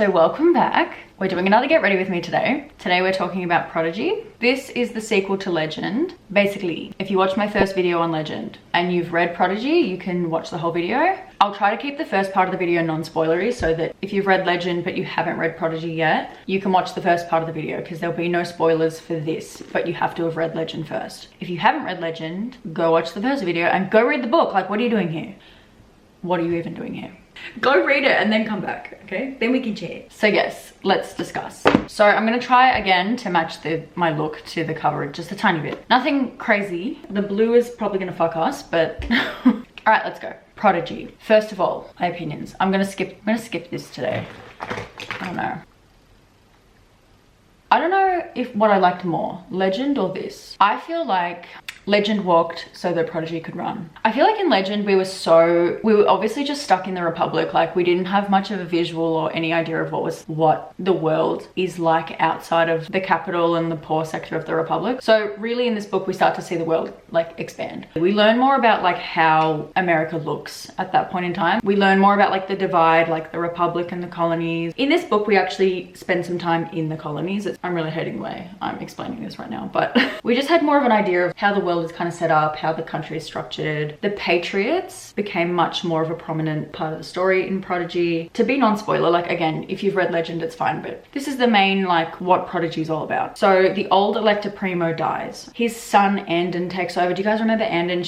So welcome back. We're doing another Get Ready With Me today. Today we're talking about Prodigy. This is the sequel to Legend. Basically, if you watch my first video on Legend and you've read Prodigy, you can watch the whole video. I'll try to keep the first part of the video non-spoilery so that if you've read Legend but you haven't read Prodigy yet, you can watch the first part of the video because there'll be no spoilers for this, but you have to have read Legend first. If you haven't read Legend, go watch the first video and go read the book. Like, what are you doing here? What are you even doing here? Go read it and then come back, okay? Then we can chat. So yes, let's discuss. So I'm gonna try again to match my look to the cover just a tiny bit. Nothing crazy. The blue is probably gonna fuck us, but all right, let's go. Prodigy. First of all, my opinions. I'm gonna skip this today. I don't know if what I liked more, Legend or this. I feel like Legend walked so that Prodigy could run. I feel like in Legend we were obviously just stuck in the Republic. Like, we didn't have much of a visual or any idea of what the world is like outside of the capital and the poor sector of the Republic. So really in this book we start to see the world like expand. We learn more about like how America looks at that point in time. We learn more about like the divide, like the Republic and the colonies. In this book we actually spend some time in the colonies. I'm really hating the way I'm explaining this right now, but we just had more of an idea of how the world is kind of set up, how the country is structured. The Patriots became much more of a prominent part of the story in Prodigy. To be non-spoiler, like again, if you've read Legend, it's fine, but this is the main, like, what Prodigy is all about. So the old Elector Primo dies. His son Andon takes over. Do you guys remember Andon?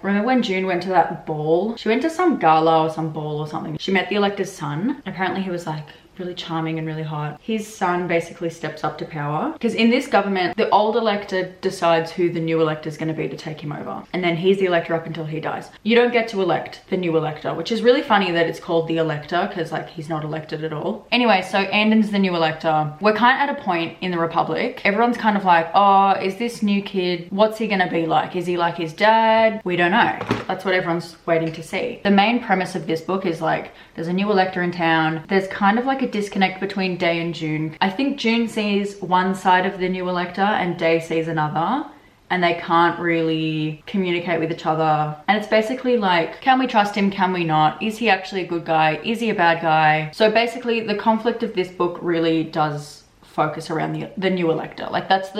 Remember when June went to that ball? She went to some gala or some ball or something. She met the Elector's son. Apparently he was like really charming and really hot. His son basically steps up to power because in this government the old elector decides who the new elector is going to be to take him over, and then he's the elector up until he dies. You don't get to elect the new elector, which is really funny that it's called the elector because like he's not elected at all. Anyway, so Andon's the new elector. We're kind of at a point in the Republic, everyone's kind of like, oh, is this new kid, what's he gonna be like? Is he like his dad? We don't know. That's what everyone's waiting to see. The main premise of this book is like there's a new elector in town. There's kind of like a disconnect between Day and June. I think June sees one side of the new elector and Day sees another, and they can't really communicate with each other. And it's basically like, can we trust him? Can we not? Is he actually a good guy? Is he a bad guy? So basically the conflict of this book really does focus around the new elector. Like that's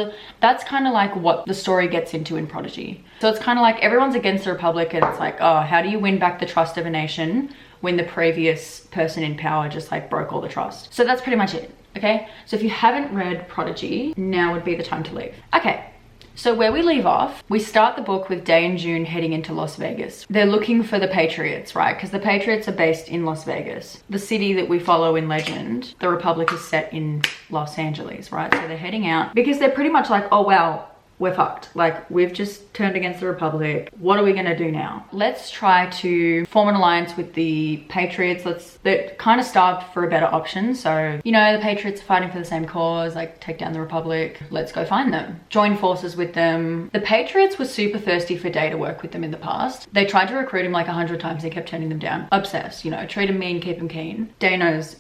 kind of like what the story gets into in Prodigy. So it's kind of like everyone's against the Republic, and it's like, oh, how do you win back the trust of a nation when the previous person in power just like broke all the trust? So that's pretty much it, okay? So if you haven't read Prodigy, now would be the time to leave. Okay, so where we leave off, we start the book with Day and June heading into Las Vegas. They're looking for the Patriots, right? Because the Patriots are based in Las Vegas. The city that we follow in Legend, the Republic is set in Los Angeles, right? So they're heading out because they're pretty much like, oh wow, we're fucked. Like, we've just turned against the Republic. What are we gonna do now? Let's try to form an alliance with the Patriots. They're kind of starved for a better option. So, you know, the Patriots are fighting for the same cause, like take down the Republic. Let's go find them. Join forces with them. The Patriots were super thirsty for Day to work with them in the past. They tried to recruit him like 100 times. They kept turning them down. Obsessed, you know, treat him mean, keep him keen. Day knows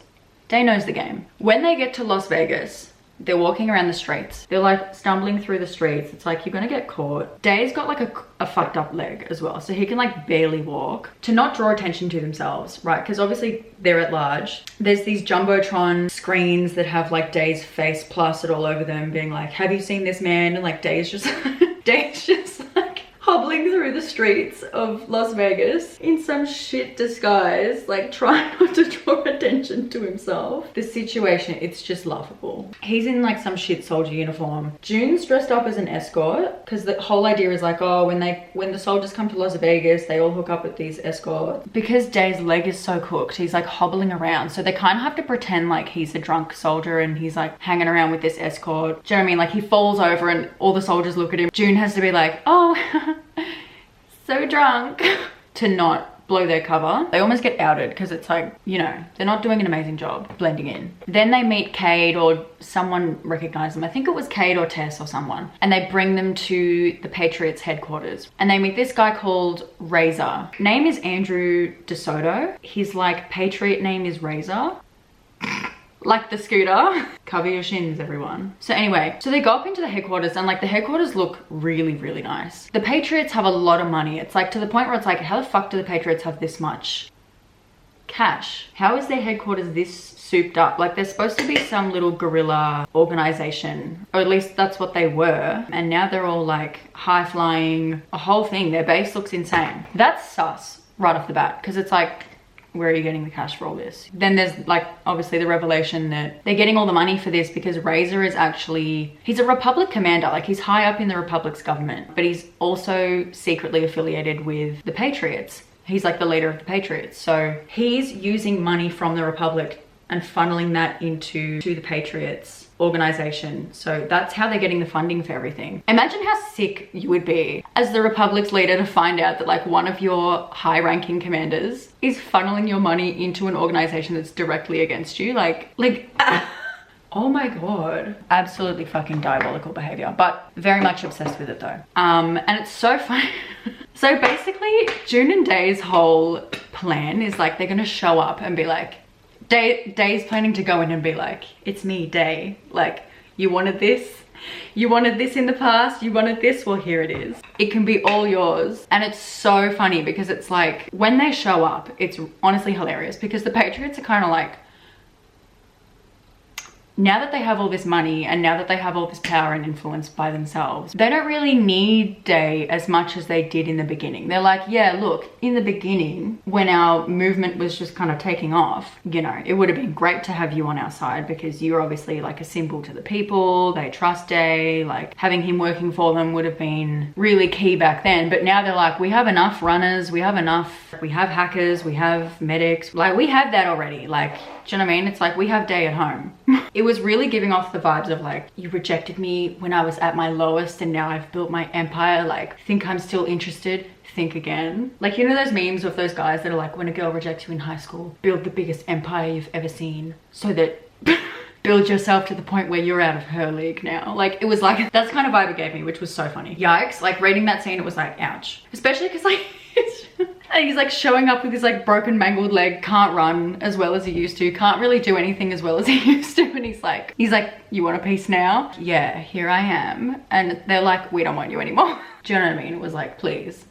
the game. When they get to Las Vegas, they're walking around the streets. They're like stumbling through the streets. It's like, you're gonna get caught. Day's got like a fucked up leg as well. So he can like barely walk. To not draw attention to themselves, right? Because obviously they're at large. There's these Jumbotron screens that have like Day's face plastered all over them being like, have you seen this man? And like Day's just like hobbling through the streets of Las Vegas in some shit disguise, like trying not to draw attention to himself. The situation, it's just laughable. He's in like some shit soldier uniform. June's dressed up as an escort because the whole idea is like, oh, when the soldiers come to Las Vegas, they all hook up with these escorts. Because Day's leg is so cooked, he's like hobbling around. So they kind of have to pretend like he's a drunk soldier and he's like hanging around with this escort. Do you know what I mean? Like he falls over and all the soldiers look at him. June has to be like, oh, so drunk, to not blow their cover. They almost get outed because it's like, you know, they're not doing an amazing job blending in. Then they meet Cade, or someone recognized them. I think it was Cade or Tess or someone. And they bring them to the Patriots headquarters. And they meet this guy called Razor. Name is Andrew DeSoto. His like Patriot name is Razor. Like the scooter. Cover your shins, everyone. So anyway, so they go up into the headquarters, and like the headquarters look really, really nice. The Patriots have a lot of money. It's like to the point where it's like, how the fuck do the Patriots have this much cash? How is their headquarters this souped up? Like, they're supposed to be some little guerrilla organization, or at least that's what they were, and now they're all like high flying, a whole thing. Their base looks insane. That's sus right off the bat, because it's like, where are you getting the cash for all this? Then there's like obviously the revelation that they're getting all the money for this because Razor is actually, he's a Republic commander, like he's high up in the Republic's government, but he's also secretly affiliated with the Patriots. He's like the leader of the Patriots. So he's using money from the Republic and funneling that into the Patriots organization. So that's how they're getting the funding for everything. Imagine how sick you would be as the Republic's leader to find out that like one of your high-ranking commanders is funneling your money into an organization that's directly against you. Oh my god. Absolutely fucking diabolical behavior, but very much obsessed with it though. And it's so funny. So basically, June and Day's whole plan is like they're gonna show up and be like, Day's planning to go in and be like, it's me, Day. Like, you wanted this? You wanted this in the past? You wanted this? Well, here it is. It can be all yours. And it's so funny because it's like, when they show up, it's honestly hilarious because the Patriots are kind of like, now that they have all this money and now that they have all this power and influence by themselves, they don't really need Day as much as they did in the beginning. They're like, yeah, look, in the beginning, when our movement was just kind of taking off, you know, it would have been great to have you on our side because you're obviously like a symbol to the people. They trust Day. Like, having him working for them would have been really key back then. But now they're like, we have enough runners, we have hackers, we have medics. Like, we have that already. Like, do you know what I mean? It's like, we have Day at home. It was really giving off the vibes of like, you rejected me when I was at my lowest and now I've built my empire. Like, think I'm still interested? Think again. Like, you know those memes of those guys that are like, when a girl rejects you in high school, build the biggest empire you've ever seen so that build yourself to the point where you're out of her league now. Like, it was like, that's kind of vibe it gave me, which was so funny. Yikes. Like, reading that scene, it was like, ouch. Especially because like, and he's like showing up with his like broken mangled leg, can't run as well as he used to, can't really do anything as well as he used to, and he's like, you want a piece now? Yeah, here I am. And they're like, we don't want you anymore. Do you know what I mean? It was like, please.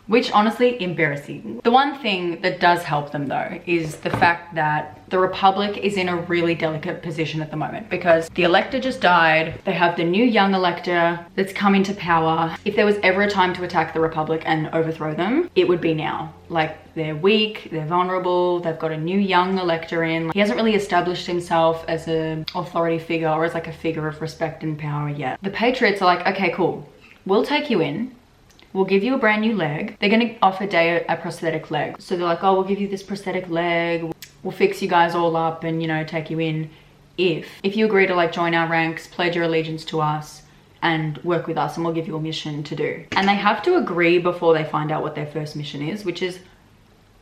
Which honestly, embarrassing. The one thing that does help them though is the fact that the Republic is in a really delicate position at the moment because the elector just died. They have the new young elector that's come into power. If there was ever a time to attack the Republic and overthrow them, it would be now. Like, they're weak, they're vulnerable, they've got a new young elector in. He hasn't really established himself as an authority figure or as like a figure of respect and power yet. The Patriots are like, okay, cool, we'll take you in. We'll give you a brand new leg. They're gonna offer Day a prosthetic leg. So they're like, oh, we'll give you this prosthetic leg. We'll fix you guys all up and, you know, take you in if you agree to like join our ranks, pledge your allegiance to us and work with us, and we'll give you a mission to do. And they have to agree before they find out what their first mission is, which is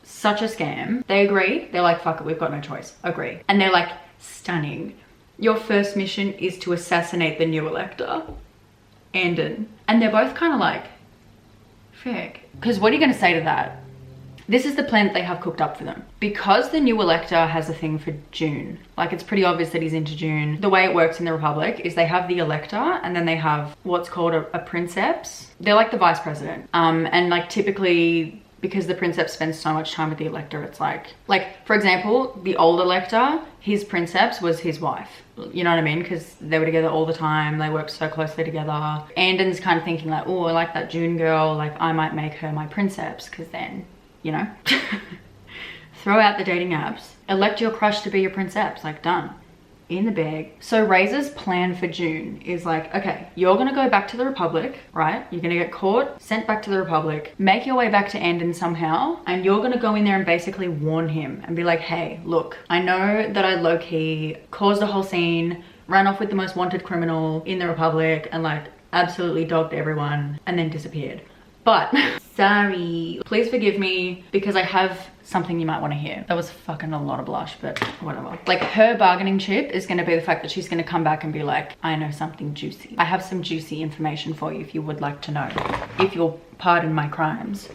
such a scam. They agree. They're like, fuck it, we've got no choice. Agree. And they're like, stunning. Your first mission is to assassinate the new elector, Andon. And they're both kind of like, frick. Because what are you going to say to that? This is the plan that they have cooked up for them. Because the new elector has a thing for June, like it's pretty obvious that he's into June. The way it works in the Republic is they have the elector and then they have what's called a princeps. They're like the vice president. And like typically, because the princeps spends so much time with the elector, it's like for example, the old elector, his princeps was his wife. You know what I mean? Because they were together all the time. They worked so closely together. Andon's kind of thinking like, oh, I like that June girl. Like, I might make her my princeps because then, you know, throw out the dating apps. Elect your crush to be your princeps. Like, done. In the bag. So Razor's plan for June is like, okay, you're gonna go back to the Republic, right? You're gonna get caught, sent back to the Republic, make your way back to Andon somehow, and you're gonna go in there and basically warn him and be like, hey, look, I know that I low-key caused a whole scene, ran off with the most wanted criminal in the Republic, and like absolutely dogged everyone, and then disappeared. But sorry, please forgive me because I have something you might want to hear. That was fucking a lot of blush, but whatever. Like, her bargaining chip is going to be the fact that she's going to come back and be like, I know something juicy. I have some juicy information for you if you would like to know. If you'll pardon my crimes.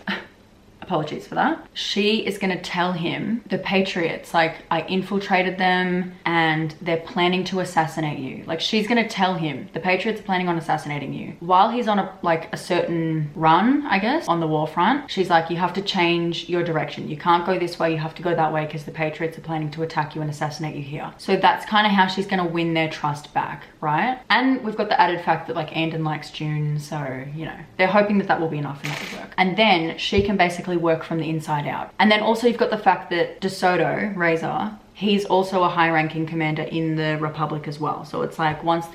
apologies for that. She is going to tell him the Patriots, like, I infiltrated them and they're planning to assassinate you. Like, she's going to tell him the Patriots are planning on assassinating you while he's on a certain run, I guess, on the war front. She's like, you have to change your direction. You can't go this way. You have to go that way because the Patriots are planning to attack you and assassinate you here. So that's kind of how she's going to win their trust back, right? And we've got the added fact that like Andon likes June, so you know they're hoping that that will be enough and that will work. And then she can basically work from the inside out. And then also you've got the fact that DeSoto, Razor, he's also a high-ranking commander in the Republic as well. So it's like once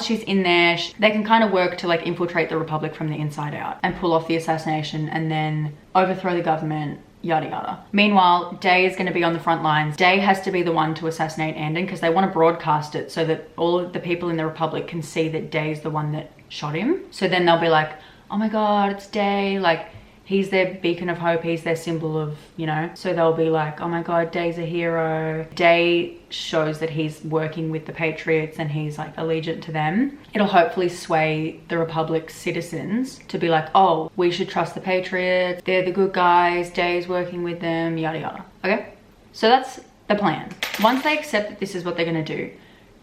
she's in there, they can kind of work to like infiltrate the Republic from the inside out and pull off the assassination and then overthrow the government, yada yada. Meanwhile, Day is going to be on the front lines. Day has to be the one to assassinate Andon because they want to broadcast it so that all of the people in the Republic can see that Day's the one that shot him. So then they'll be like, oh my god, it's Day, like he's their beacon of hope, he's their symbol of, you know, so they'll be like, oh my god, Day's a hero. Day shows that he's working with the Patriots and he's like allegiant to them. It'll hopefully sway the Republic's citizens to be like, oh, we should trust the Patriots, they're the good guys, Day's working with them, yada yada. Okay, so that's the plan. Once they accept that this is what they're gonna do,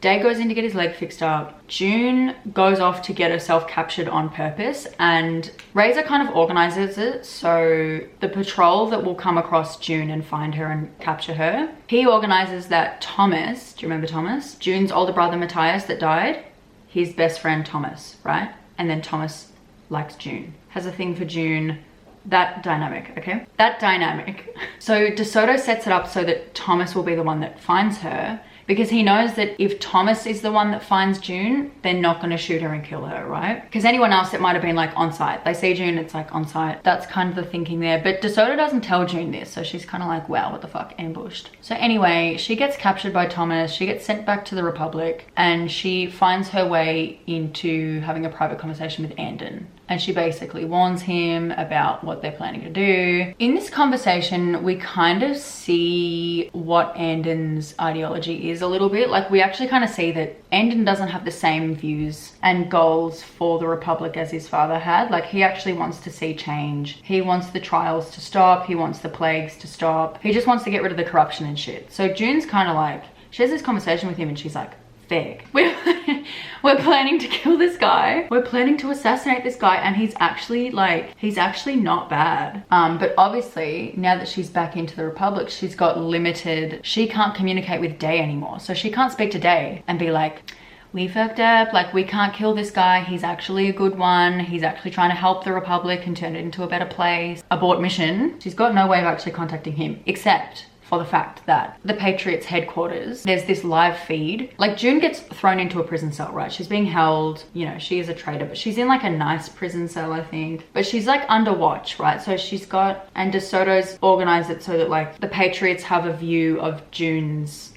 Day goes in to get his leg fixed up. June goes off to get herself captured on purpose, and Razor kind of organizes it. So the patrol that will come across June and find her and capture her, he organizes that Thomas, do you remember Thomas? June's older brother Matthias that died, his best friend Thomas, right? And then Thomas likes June, has a thing for June. That dynamic, okay? That dynamic. So DeSoto sets it up so that Thomas will be the one that finds her, because he knows that if Thomas is the one that finds June, they're not going to shoot her and kill her, right? Because anyone else, it might have been like on site. They see June, it's like on site. That's kind of the thinking there. But DeSoto doesn't tell June this, so she's kind of like, wow, what the fuck, ambushed. So anyway, she gets captured by Thomas. She gets sent back to the Republic, and she finds her way into having a private conversation with Andon. And she basically warns him about what they're planning to do. In this conversation, we kind of see what Andon's ideology is a little bit. Like, we actually kind of see that Andon doesn't have the same views and goals for the Republic as his father had. Like, he actually wants to see change. He wants the trials to stop. He wants the plagues to stop. He just wants to get rid of the corruption and shit. So June's kind of like, she has this conversation with him and she's like, fake. We're planning to kill this guy. We're planning to assassinate this guy, and he's actually not bad. But obviously now that she's back into the Republic, she's got limited, she can't communicate with Day anymore. So she can't speak to Day and be like, we fucked up, like we can't kill this guy, he's actually a good one, he's actually trying to help the Republic and turn it into a better place. Abort mission. She's got no way of actually contacting him, except for the fact that the Patriots headquarters, there's this live feed. Like, June gets thrown into a prison cell, right? She's being held, you know, she is a traitor, but she's in like a nice prison cell, I think. But she's like under watch, right? So she's got, and DeSoto's organized it so that like the Patriots have a view of June's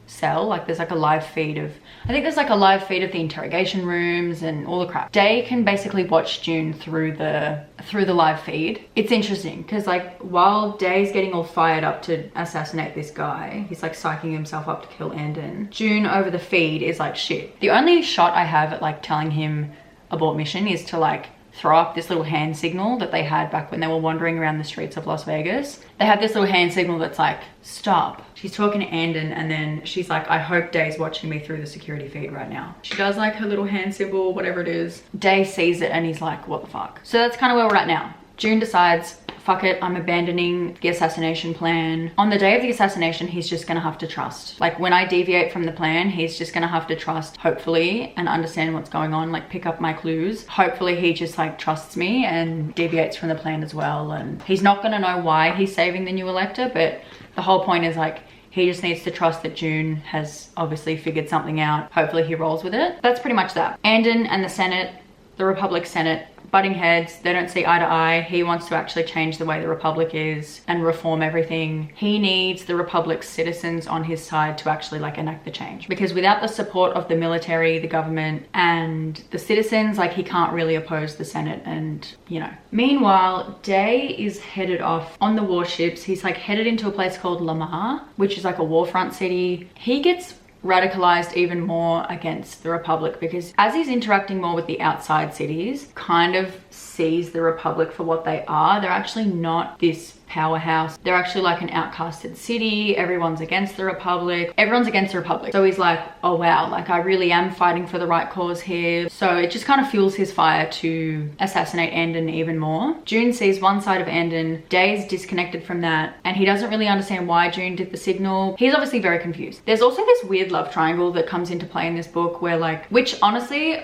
cell. Like, there's like a live feed of, I think there's like a live feed of the interrogation rooms and all the crap. Day can basically watch June through the live feed. It's interesting because like while Day's getting all fired up to assassinate this guy, he's like psyching himself up to kill Andon, June over the feed is like, shit. The only shot I have at like telling him abort mission is to like throw up this little hand signal that they had back when they were wandering around the streets of Las Vegas. They have this little hand signal that's like, stop. She's talking to Andon, and then she's like, I hope Day's watching me through the security feed right now. She does like her little hand symbol, whatever it is. Day sees it and he's like, what the fuck? So that's kind of where we're at now. June decides, fuck it, I'm abandoning the assassination plan. On the day of the assassination, he's just gonna have to trust. Like, when I deviate from the plan, he's just gonna have to trust, hopefully, and understand what's going on, like pick up my clues. Hopefully he just like trusts me and deviates from the plan as well. And he's not gonna know why he's saving the new elector, but the whole point is like, he just needs to trust that June has obviously figured something out. Hopefully he rolls with it. That's pretty much that. Andon and the Senate, the Republic Senate, butting heads. They don't see eye to eye. He wants to actually change the way the Republic is and reform everything. He needs the Republic's citizens on his side to actually like enact the change, because without the support of the military, the government, and the citizens, like he can't really oppose the Senate. And you know, meanwhile, Day is headed off on the warships. He's like headed into a place called Lamar, which is like a warfront city. He gets radicalized even more against the Republic, because as he's interacting more with the outside cities, kind of sees the Republic for what they are. They're actually not this powerhouse. They're actually like an outcasted city. Everyone's against the Republic. Everyone's against the Republic. So he's like, oh wow, like I really am fighting for the right cause here. So it just kind of fuels his fire to assassinate Andon even more. June sees one side of Andon. Day is disconnected from that, and he doesn't really understand why June did the signal. He's obviously very confused. There's also this weird love triangle that comes into play in this book where like, which honestly,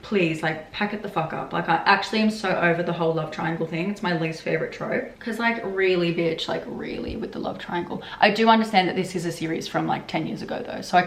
please, like, pack it the fuck up. Like, I actually am so over the whole love triangle thing. It's my least favorite trope. Because, like, really, bitch, like, really with the love triangle. I do understand that this is a series from, like, 10 years ago, though. So I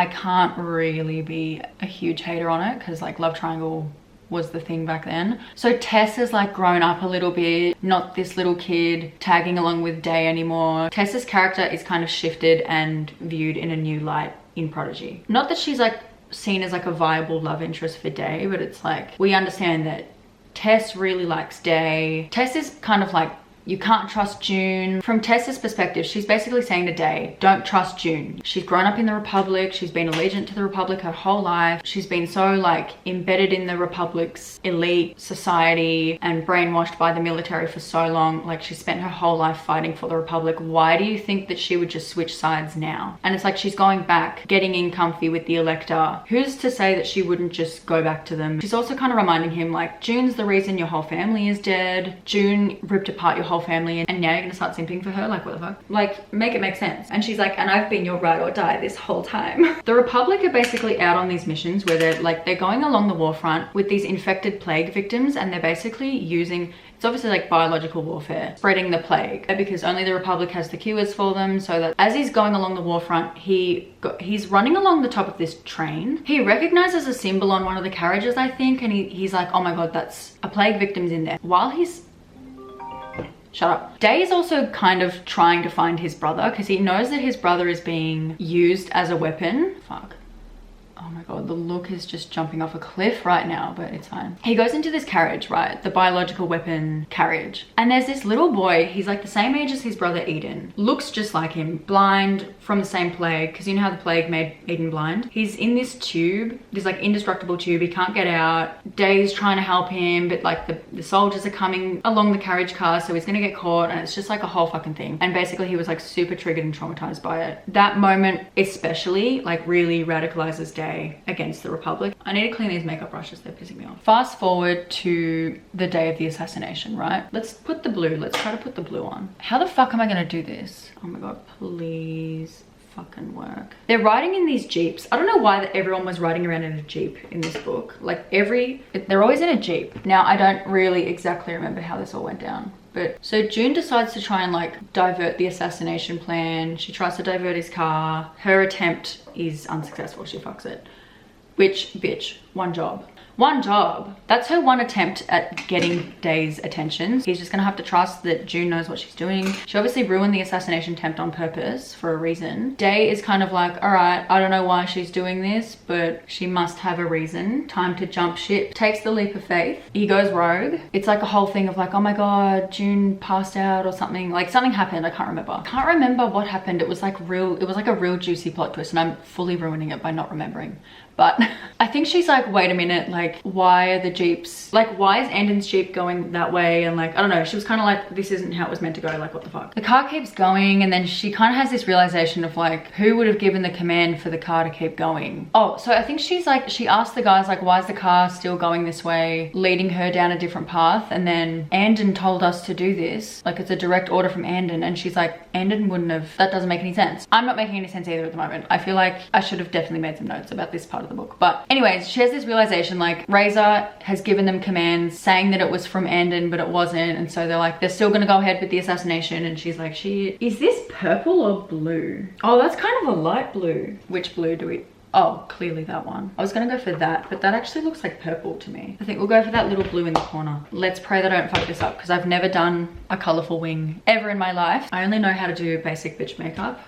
can't really be a huge hater on it. Because, like, love triangle was the thing back then. So Tess has, like, grown up a little bit. Not this little kid tagging along with Day anymore. Tess's character is kind of shifted and viewed in a new light in Prodigy. Not that she's, like, seen as like a viable love interest for Day, but it's like we understand that Tess really likes Day. Tess is kind of like, you can't trust June. From Tess's perspective, she's basically saying to Day, don't trust June. She's grown up in the Republic. She's been allegiant to the Republic her whole life. She's been so like embedded in the Republic's elite society and brainwashed by the military for so long. Like she spent her whole life fighting for the Republic. Why do you think that she would just switch sides now? And it's like she's going back, getting in comfy with the Elector. Who's to say that she wouldn't just go back to them? She's also kind of reminding him like, June's the reason your whole family is dead. June ripped apart your whole family and now you're gonna start simping for her? Like what the fuck? Like make it make sense. And she's like, and I've been your ride or die this whole time. The Republic are basically out on these missions where they're going along the war front with these infected plague victims, and they're basically using, it's obviously like biological warfare, spreading the plague, because only the Republic has the cures for them. So that as he's going along the war front, he's running along the top of this train. He recognizes a symbol on one of the carriages, I think, and he's like, oh my god, that's a plague victim's in there. While he's shut up. Day is also kind of trying to find his brother because he knows that his brother is being used as a weapon. Fuck. Oh my god, the look is just jumping off a cliff right now, but it's fine. He goes into this carriage, right? The biological weapon carriage. And there's this little boy, he's like the same age as his brother Eden. Looks just like him, blind from the same plague, because you know how the plague made Eden blind? He's in this tube, this like indestructible tube, he can't get out. Day's trying to help him, but like the soldiers are coming along the carriage car, so he's gonna get caught, and it's just like a whole fucking thing. And basically he was like super triggered and traumatized by it. That moment especially like really radicalizes Day against the Republic. I need to clean these makeup brushes, they're pissing me off. Fast forward to the day of the assassination, right? Let's try to put the blue on. How the fuck am I gonna do this? Oh my god, please fucking work. They're riding in these jeeps. I don't know why that everyone was riding around in a jeep in this book. Like they're always in a jeep. Now I don't really exactly remember how this all went down. But so June decides to try and like divert the assassination plan. She tries to divert his car. Her attempt is unsuccessful. She fucks it. Which, bitch, one job. One job. That's her one attempt at getting Day's attention. He's just gonna have to trust that June knows what she's doing. She obviously ruined the assassination attempt on purpose for a reason. Day is kind of like, all right, I don't know why she's doing this, but she must have a reason. Time to jump ship. Takes the leap of faith. He goes rogue. It's like a whole thing of like, oh my god, June passed out or something. Like something happened, I can't remember. Can't remember what happened. It was like a real juicy plot twist, and I'm fully ruining it by not remembering. But I think she's like, wait a minute, like why are the jeeps, like why is Andon's jeep going that way? And like, I don't know, she was kind of like, this isn't how it was meant to go, like what the fuck. The car keeps going, and then she kind of has this realization of like, who would have given the command for the car to keep going? Oh, so I think she's like, she asked the guys like, why is the car still going this way, leading her down a different path? And then Andon told us to do this, like it's a direct order from Andon. And she's like, Andon wouldn't have, that doesn't make any sense. I'm not making any sense either at the moment. I feel like I should have definitely made some notes about this part of the book. But anyways, she has this realization like Razor has given them commands saying that it was from Andon, but it wasn't. And so they're still gonna go ahead with the assassination. And she's like, is this purple or blue? Oh, that's kind of a light blue. Which blue do we, oh, clearly that one. I was gonna go for that, but that actually looks like purple to me. I think we'll go for that little blue in the corner. Let's pray that I don't fuck this up, because I've never done a colorful wing ever in my life. I only know how to do basic bitch makeup.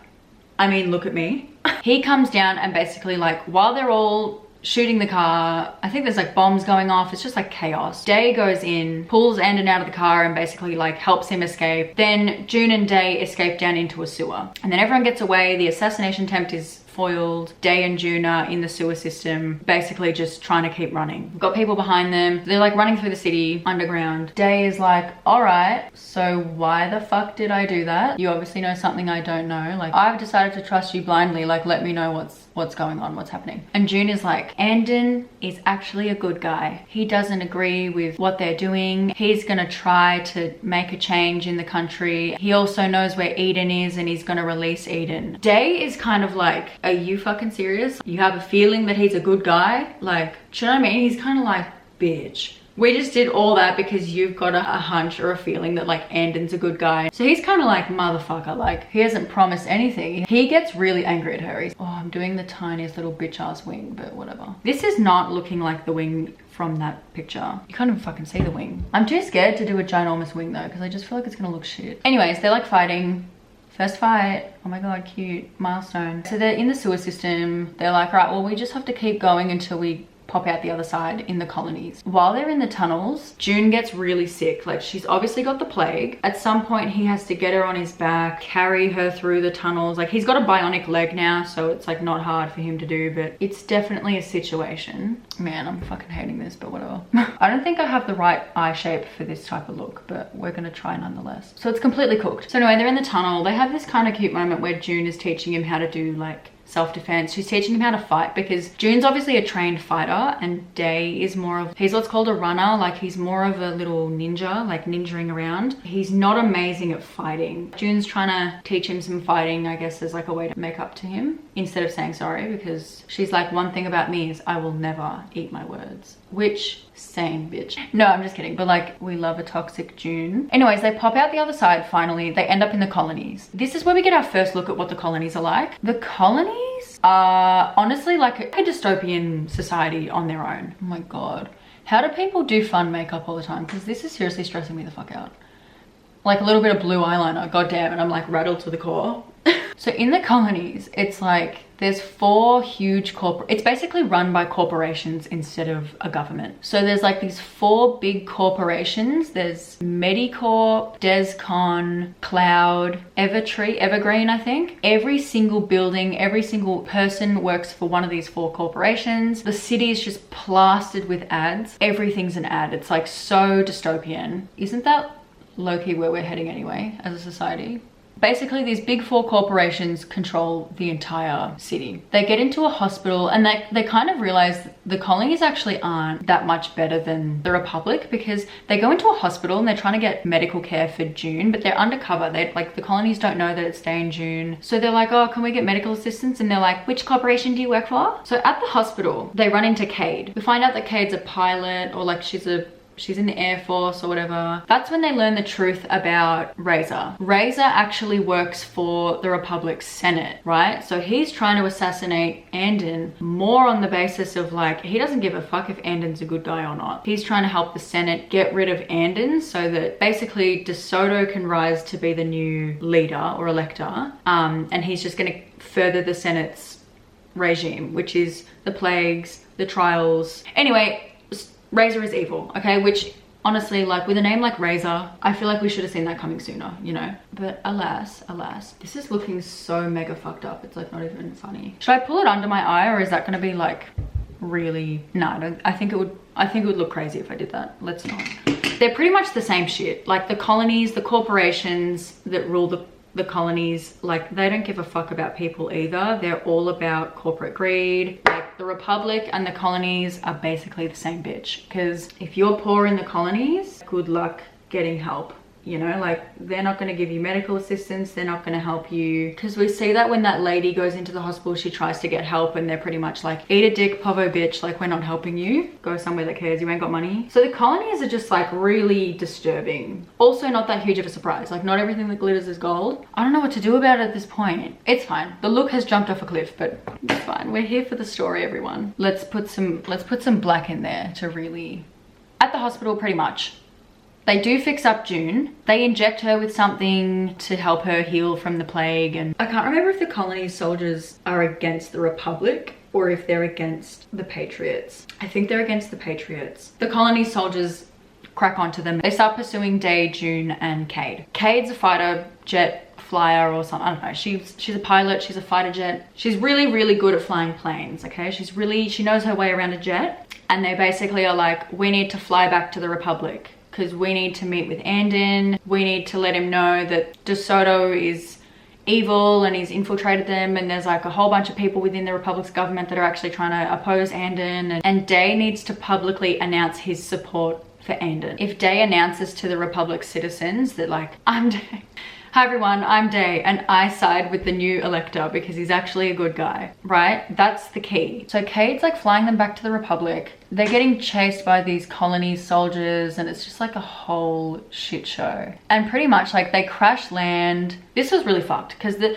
I mean, look at me. He comes down and basically like, while they're all shooting the car, I think there's like bombs going off, it's just like chaos. Day goes in, pulls Andon out of the car and basically like helps him escape. Then June and Day escape down into a sewer. And then everyone gets away, the assassination attempt is foiled. Day and June are in the sewer system, basically just trying to keep running. Got people behind them. They're like running through the city underground. Day is like, all right, so why the fuck did I do that? You obviously know something I don't know. Like, I've decided to trust you blindly. Like, let me know what's going on, what's happening. And June is like, Andon is actually a good guy. He doesn't agree with what they're doing. He's gonna try to make a change in the country. He also knows where Eden is and he's gonna release Eden. Day is kind of like, are you fucking serious? You have a feeling that he's a good guy? Like, do you know what I mean? He's kind of like, bitch. We just did all that because you've got a hunch or a feeling that like Andon's a good guy. So he's kind of like, motherfucker, like he hasn't promised anything. He gets really angry at her. He's, oh, I'm doing the tiniest little bitch ass wing, but whatever. This is not looking like the wing from that picture. You can't even fucking see the wing. I'm too scared to do a ginormous wing though, because I just feel like it's gonna look shit. Anyways, they're like fighting. First fight. Oh my god, cute. Milestone. So they're in the sewer system. They're like, right, well, we just have to keep going until we pop out the other side in the colonies. While they're in the tunnels, June gets really sick. Like, she's obviously got the plague. At some point, he has to get her on his back, carry her through the tunnels. Like, he's got a bionic leg now, so it's like not hard for him to do, but it's definitely a situation. Man, I'm fucking hating this, but whatever. I don't think I have the right eye shape for this type of look, but we're gonna try nonetheless. So it's completely cooked. So anyway, they're in the tunnel. They have this kind of cute moment where June is teaching him how to do like self-defense. She's teaching him how to fight because June's obviously a trained fighter and Day is more of, he's what's called a runner. Like, he's more of a little ninja, like ninjaing around. He's not amazing at fighting. June's trying to teach him some fighting, I guess, as like a way to make up to him instead of saying sorry, because she's like, one thing about me is I will never eat my words. Which, same bitch. No, I'm just kidding, but like, we love a toxic June. Anyways, they pop out the other side finally. They end up in the colonies. This is where we get our first look at what the colonies are like. The colonies are honestly like a dystopian society on their own. Oh my god. How do people do fun makeup all the time? Because this is seriously stressing me the fuck out. Like a little bit of blue eyeliner, god damn, and I'm like rattled to the core. So in the colonies, it's like there's 4 huge it's basically run by corporations instead of a government. So there's like these 4 big corporations. There's Medicorp, Descon, Cloud, Evergreen, I think. Every single building, every single person works for one of these 4 corporations. The city is just plastered with ads. Everything's an ad. It's like so dystopian. Isn't that low-key where we're heading anyway as a society? Basically, these big 4 corporations control the entire city. They get into a hospital and they kind of realize the colonies actually aren't that much better than the Republic, because they go into a hospital and they're trying to get medical care for June, but they're undercover. They like, the colonies don't know that it's Day and June. So they're like, oh, can we get medical assistance? And they're like, which corporation do you work for? So at the hospital, they run into Cade. We find out that Cade's a pilot, or like she's in the Air Force or whatever. That's when they learn the truth about Razor. Razor actually works for the Republic's Senate, right? So he's trying to assassinate Andon more on the basis of like, he doesn't give a fuck if Andon's a good guy or not. He's trying to help the Senate get rid of Andon so that basically DeSoto can rise to be the new leader or elector. And he's just gonna further the Senate's regime, which is the plagues, the trials. Anyway, Razor is evil, okay? Which honestly, like with a name like Razor, I feel like we should have seen that coming sooner, you know? But alas, this is looking so mega fucked up. It's like not even funny. Should I pull it under my eye, or is that gonna be like really, no, I think it would look crazy if I did that. Let's not. They're pretty much the same shit. Like the colonies, the corporations that rule the colonies, like they don't give a fuck about people either. They're all about corporate greed. Like the Republic and the colonies are basically the same bitch, because if you're poor in the colonies, good luck getting help. You know, like they're not going to give you medical assistance. They're not going to help you, because we see that when that lady goes into the hospital, she tries to get help and they're pretty much like, eat a dick, povo bitch, like we're not helping you. Go somewhere that cares, you ain't got money. So the colonies are just like really disturbing. Also not that huge of a surprise. Like not everything that glitters is gold. I don't know what to do about it at this point. It's fine. The look has jumped off a cliff, but it's fine. We're here for the story, everyone. Let's put some black in there to really, at the hospital pretty much. They do fix up June. They inject her with something to help her heal from the plague. And I can't remember if the colony soldiers are against the Republic or if they're against the Patriots. I think they're against the Patriots. The colony soldiers crack onto them. They start pursuing Day, June, and Cade. Cade's a fighter jet flyer or something. I don't know. She's a pilot. She's a fighter jet. She's really, really good at flying planes. Okay. She knows her way around a jet. And they basically are like, we need to fly back to the Republic because we need to meet with Andon. We need to let him know that De Soto is evil and he's infiltrated them, and there's like a whole bunch of people within the Republic's government that are actually trying to oppose Andon, and Day needs to publicly announce his support for Andon. If Day announces to the Republic's citizens that like, I'm Day, hi everyone, I'm Day, and I side with the new elector because he's actually a good guy, right? That's the key. So Cade's like flying them back to the Republic. They're getting chased by these colony soldiers, and it's just like a whole shit show. And pretty much like they crash land. This was really fucked because the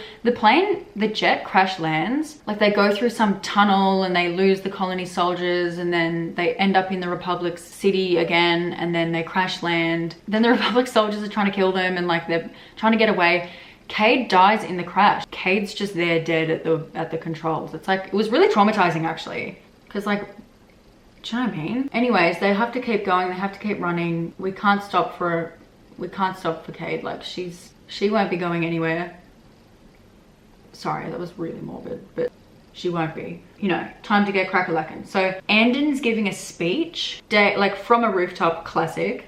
jet crash lands, like they go through some tunnel and they lose the colony soldiers, and then they end up in the Republic's city again, and then they crash land. Then the Republic soldiers are trying to kill them, and like they're trying to get away. Cade dies in the crash. Cade's just there dead at the controls. It's like, it was really traumatizing actually, because like, do you know what I mean? Anyways, they have to keep going. They have to keep running. We can't stop for Cade. Like she won't be going anywhere. Sorry, that was really morbid, but she won't be. You know, time to get crack-a-lackin'. So Andon's giving a speech, Day, like from a rooftop, classic.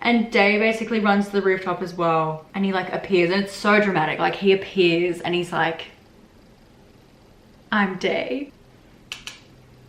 And Day basically runs to the rooftop as well. And he like appears, and it's so dramatic. Like he appears and he's like, I'm Day.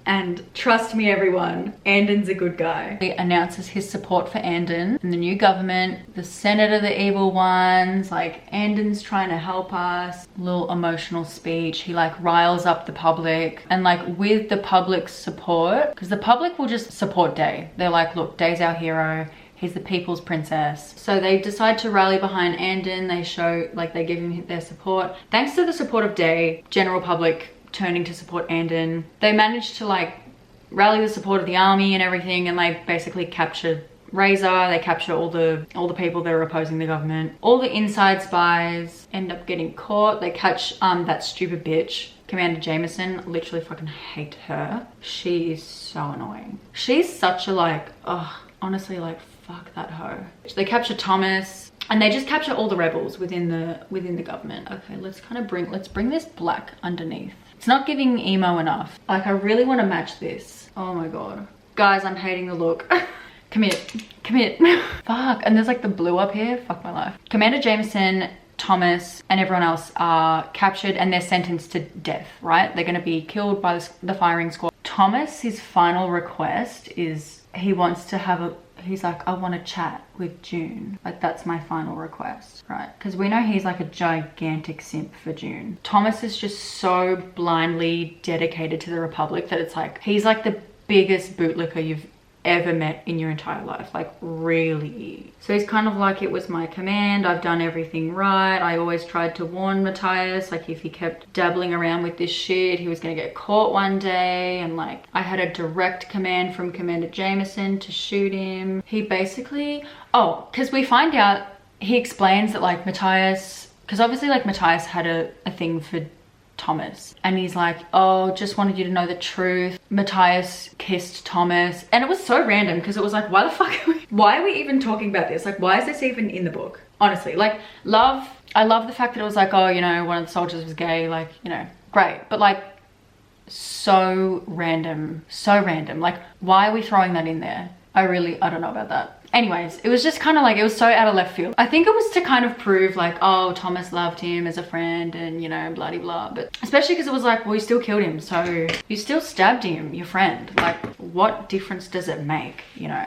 And trust me everyone, Andon's a good guy. He announces his support for Andon and the new government. The Senate are the evil ones, like Andon's trying to help us. Little emotional speech. He like riles up the public, and like with the public's support, because the public will just support Day. They're like, look, Day's our hero. He's the people's princess. So they decide to rally behind Andon. They show, like they give him their support. Thanks to the support of Day, general public turning to support Andon. They managed to like rally the support of the army and everything, and they basically captured Razor. They capture all the people that are opposing the government. All the inside spies end up getting caught. They catch that stupid bitch, Commander Jameson. Literally fucking hate her. She is so annoying. She's such a like, honestly, like fuck that hoe. They capture Thomas. And they just capture all the rebels within the government. Okay, let's bring this black underneath. It's not giving emo enough. Like I really want to match this. Oh my god. Guys, I'm hating the look. Commit. Fuck. And there's like the blue up here. Fuck my life. Commander Jameson, Thomas, and everyone else are captured and they're sentenced to death, right? They're going to be killed by the firing squad. Thomas, his final request is he wants to have he's like, I want to chat with June. Like that's my final request, right? Because we know he's like a gigantic simp for June. Thomas is just so blindly dedicated to the Republic that it's like, he's like the biggest bootlicker you've ever met in your entire life, like really. So he's kind of like, it was my command, I've done everything right. I always tried to warn Matthias, like if he kept dabbling around with this shit, he was gonna get caught one day. And like, I had a direct command from Commander Jameson to shoot him. He basically, because we find out, he explains that like Matthias, because obviously like Matthias had a thing for Thomas, and he's like, oh, just wanted you to know the truth. Matthias kissed Thomas. And it was so random because it was like, why the fuck why are we even talking about this? Like, why is this even in the book? Honestly, like I love the fact that it was like, oh, you know, one of the soldiers was gay, like, you know, great. But like, so random. Like, why are we throwing that in there? I don't know about that. Anyways, it was just kind of like, it was so out of left field. I think it was to kind of prove like, oh, Thomas loved him as a friend and, you know, bloody blah. But especially because it was like, well, you still killed him. So you still stabbed him, your friend. Like, what difference does it make, you know?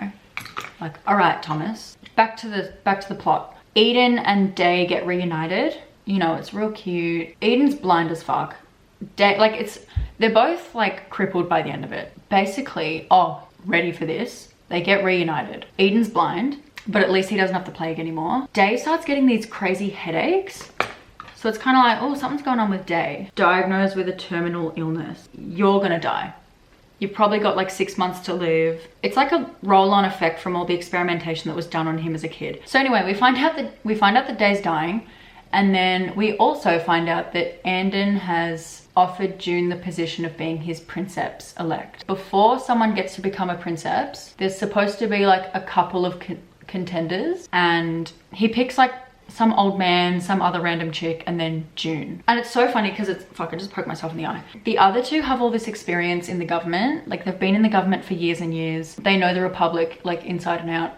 Like, all right, Thomas, back to the plot. Eden and Day get reunited. You know, it's real cute. Eden's blind as fuck. Day, like they're both like crippled by the end of it. Basically, ready for this? They get reunited. Eden's blind, but at least he doesn't have the plague anymore. Day starts getting these crazy headaches. So it's kind of like, oh, something's going on with Day. Diagnosed with a terminal illness. You're gonna die. You've probably got like 6 months to live. It's like a roll-on effect from all the experimentation that was done on him as a kid. So anyway, we find out that Day's dying. And then we also find out that Andon has offered June the position of being his princeps elect. Before someone gets to become a princeps, there's supposed to be like a couple of contenders, and he picks like some old man, some other random chick, and then June. And it's so funny because it's, fuck, I just poked myself in the eye. The other two have all this experience in the government. Like they've been in the government for years and years. They know the Republic like inside and out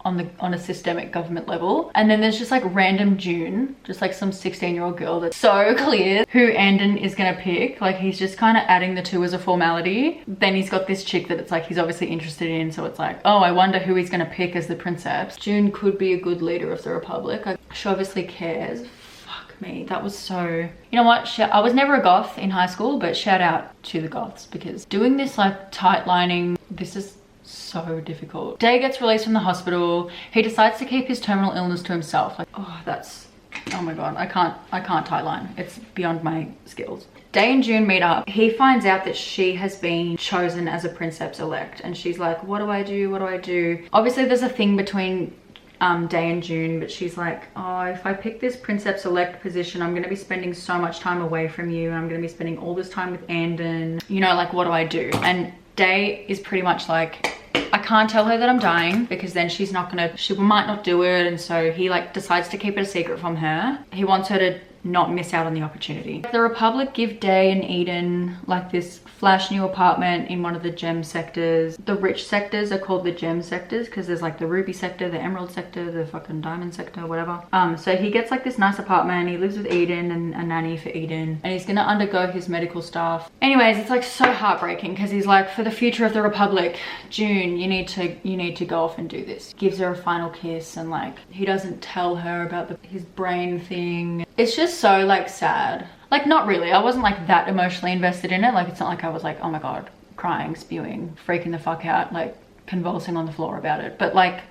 on a systemic government level. And then there's just like random June, just like some 16-year-old girl that's so clear who Andon is gonna pick. Like he's just kind of adding the two as a formality. Then he's got this chick that it's like he's obviously interested in, so it's like, oh, I wonder who he's gonna pick as the princeps. June could be a good leader of the Republic. Like, she obviously cares. Fuck me, that was so, you know what, I was never a goth in high school, but shout out to the goths, because doing this like tight lining, this is so difficult. Day gets released from the hospital. He decides to keep his terminal illness to himself. Like, oh, that's, oh my god, I can't tight line. It's beyond my skills. Day and June meet up. He finds out that she has been chosen as a princeps elect, and she's like, what do I do? What do I do? Obviously there's a thing between Day and June, but she's like, oh, if I pick this princeps elect position, I'm gonna be spending so much time away from you. I'm gonna be spending all this time with Andon. You know, like, what do I do? And Day is pretty much like, I can't tell her that I'm dying, because then she might not do it. And so he like decides to keep it a secret from her. He wants her to not miss out on the opportunity. The Republic give Day and Eden like this flash new apartment in one of the gem sectors. The rich sectors are called the gem sectors because there's like the ruby sector, the emerald sector, the fucking diamond sector, whatever. So he gets like this nice apartment. He lives with Eden and a nanny for Eden, and he's gonna undergo his medical stuff. Anyways, it's like so heartbreaking because he's like, for the future of the Republic, June, you need to go off and do this. Gives her a final kiss, and like he doesn't tell her about his brain thing. It's just so like sad. Like, not really, I wasn't like that emotionally invested in it. Like, it's not like I was like, oh my god, crying, spewing, freaking the fuck out, like convulsing on the floor about it. But like,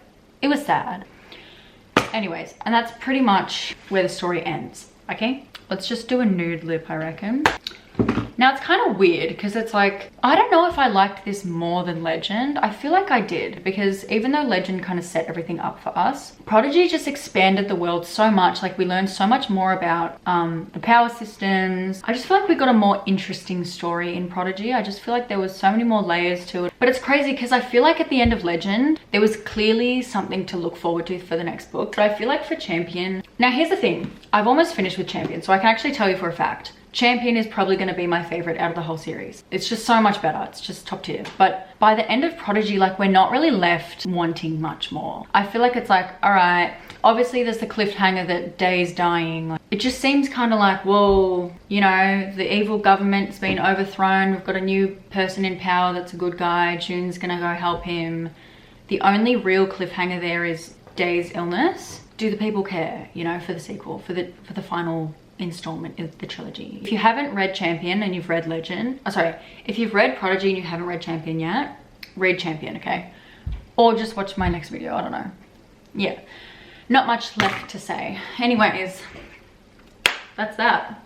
it was sad. Anyways, and that's pretty much where the story ends. Okay, let's just do a nude lip, I reckon. Now it's kind of weird because it's like, I don't know if I liked this more than Legend. I feel like I did, because even though Legend kind of set everything up for us, Prodigy just expanded the world so much. Like, we learned so much more about the power systems. I just feel like we got a more interesting story in Prodigy. I just feel like there was so many more layers to it. But it's crazy because I feel like at the end of Legend, there was clearly something to look forward to for the next book. But I feel like for Champion, now here's the thing, I've almost finished with Champion, so I can actually tell you for a fact, Champion is probably going to be my favorite out of the whole series. It's just so much better. It's just top tier. But by the end of Prodigy, like, we're not really left wanting much more. I feel like it's like, all right, obviously there's the cliffhanger that Day's dying. Like, it just seems kind of like, whoa, you know, the evil government's been overthrown. We've got a new person in power that's a good guy. June's going to go help him. The only real cliffhanger there is Day's illness. Do the people care, you know, for the sequel, for the final installment of the trilogy? If you haven't read Champion and you've read Legend, if you've read Prodigy and you haven't read Champion yet, read Champion, okay? Or just watch my next video, I don't know. Yeah, not much left to say. Anyways, that's that.